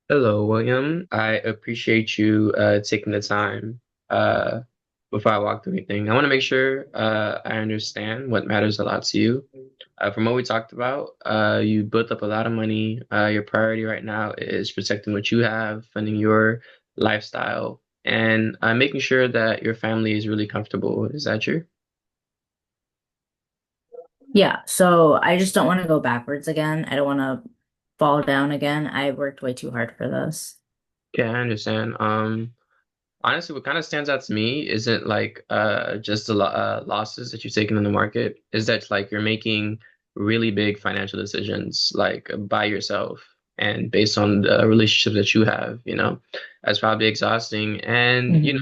Hello, William. I appreciate you taking the time uh, before I walk through anything. I want to make sure I understand what matters a lot to you. From what we talked about, you built up a lot of money. Your priority right now is protecting what you have, funding your lifestyle, and making sure that your family is really comfortable. Is that true? Yeah, so I just don't want to go backwards again. I don't want to fall down again. I worked way too hard for this. Yeah, I understand. Honestly, what kind of stands out to me isn't like just the lo losses that you've taken in the market, is that like you're making really big financial decisions like by yourself and based on the relationship that you have, that's probably exhausting. And Hmm.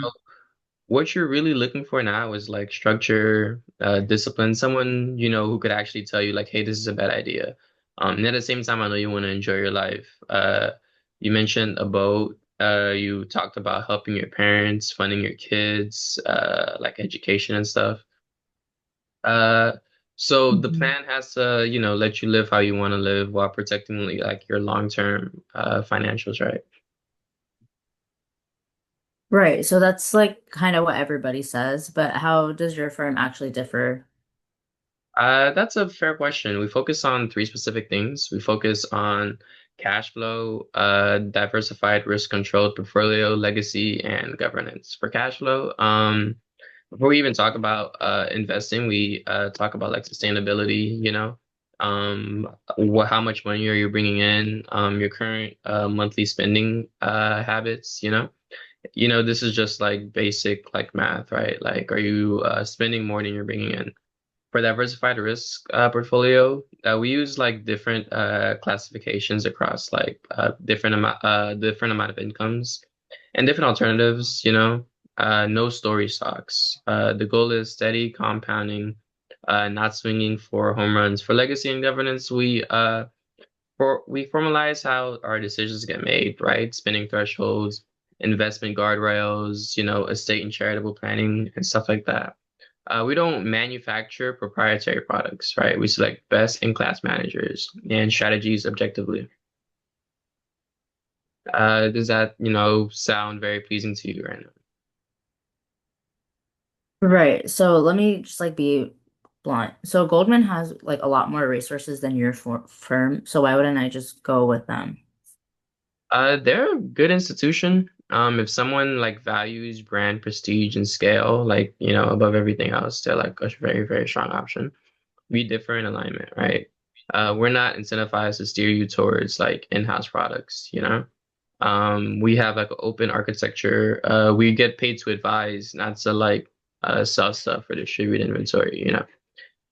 what you're really looking for now is like structure, discipline, someone, who could actually tell you like, hey, this is a bad idea. And at the same time, I know you want to enjoy your life. You mentioned a boat. You talked about helping your parents, funding your kids, like education and stuff. Uh, so the Hmm. plan has to, let you live how you want to live while protecting like your long-term financials, right? Right, so that's like kind of what everybody says, but how does your firm actually differ? That's a fair question. We focus on three specific things. We focus on cash flow, diversified risk-controlled portfolio, legacy, and governance. For cash flow, before we even talk about investing, we talk about like sustainability, how much money are you bringing in, your current monthly spending habits, this is just like basic like math, right? Like, are you spending more than you're bringing in? For diversified risk portfolio, we use like different classifications across like different amount of incomes and different alternatives, no story stocks. The goal is steady compounding, not swinging for home runs. For legacy and governance, we formalize how our decisions get made, right? Spending thresholds, investment guardrails, estate and charitable planning and stuff like that. We don't manufacture proprietary products, right? We select best-in-class managers and strategies objectively. Does that, sound very pleasing to you right now? Right, so let me just like be blunt. So Goldman has like a lot more resources than your firm, so why wouldn't I just go with them? They're a good institution. If someone like values brand prestige and scale, like, above everything else, they're like a very, very strong option. We differ in alignment, right? We're not incentivized to steer you towards like in-house products, we have like an open architecture. We get paid to advise, not to like sell stuff or distribute inventory,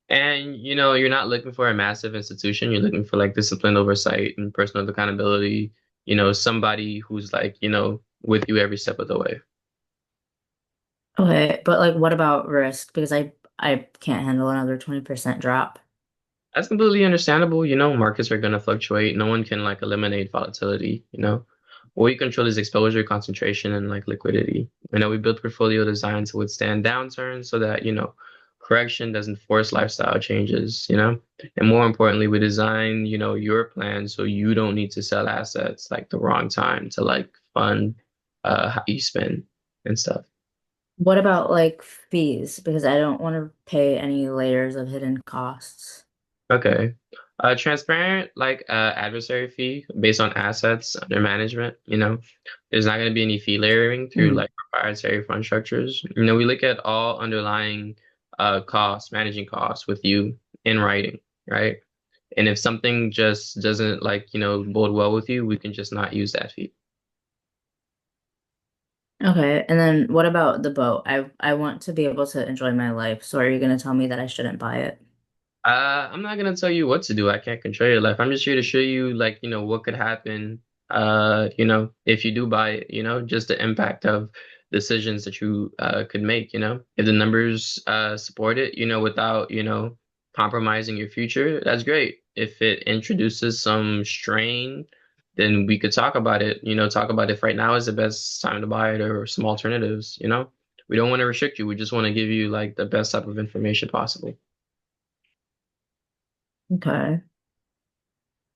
And you're not looking for a massive institution. You're looking for like disciplined oversight and personal accountability, somebody who's like, with you every step of the way. Okay, but like what about risk? Because I can't handle another 20% drop. That's completely understandable. Markets are going to fluctuate. No one can like eliminate volatility. What we control is exposure, concentration, and like liquidity. We build portfolio design to withstand downturns so that, correction doesn't force lifestyle changes. And more importantly, we design, your plan so you don't need to sell assets like the wrong time to like fund how you spend and stuff. What about like fees? Because I don't want to pay any layers of hidden costs. Okay. Transparent, like adversary fee based on assets under management. There's not going to be any fee layering through Mm. like proprietary fund structures. We look at all underlying costs, managing costs with you in writing, right? And if something just doesn't like, bode well with you, we can just not use that fee. Okay, and then what about the boat? I want to be able to enjoy my life. So are you going to tell me that I shouldn't buy it? I'm not gonna tell you what to do. I can't control your life. I'm just here to show you, like, what could happen, if you do buy it, just the impact of decisions that you could make, If the numbers support it, without, compromising your future, that's great. If it introduces some strain, then we could talk about it, talk about if right now is the best time to buy it or some alternatives. We don't want to restrict you. We just want to give you like the best type of information possible. Okay.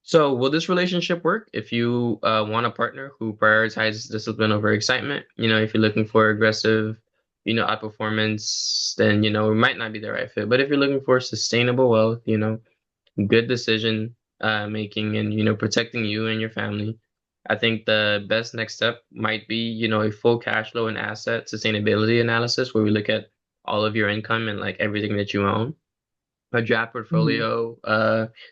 So, will this relationship work if you want a partner who prioritizes discipline over excitement? If you're looking for aggressive, outperformance, then, it might not be the right fit. But if you're looking for sustainable wealth, good decision making and, protecting you and your family, I think the best next step might be, a full cash flow and asset sustainability analysis where we look at all of your income and like everything that you own, a draft Mhm. portfolio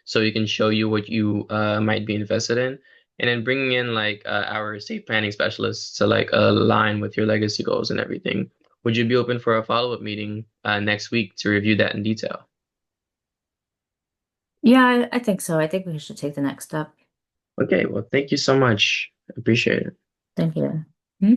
so you can show you what you might be invested in, and then bringing in like our estate planning specialists to like align with your legacy goals and everything. Would you be open for a follow-up meeting next week to review that in detail? Yeah, I think so. I think we should take the next step. Okay, well, thank you so much. Appreciate it. Thank you. Hmm?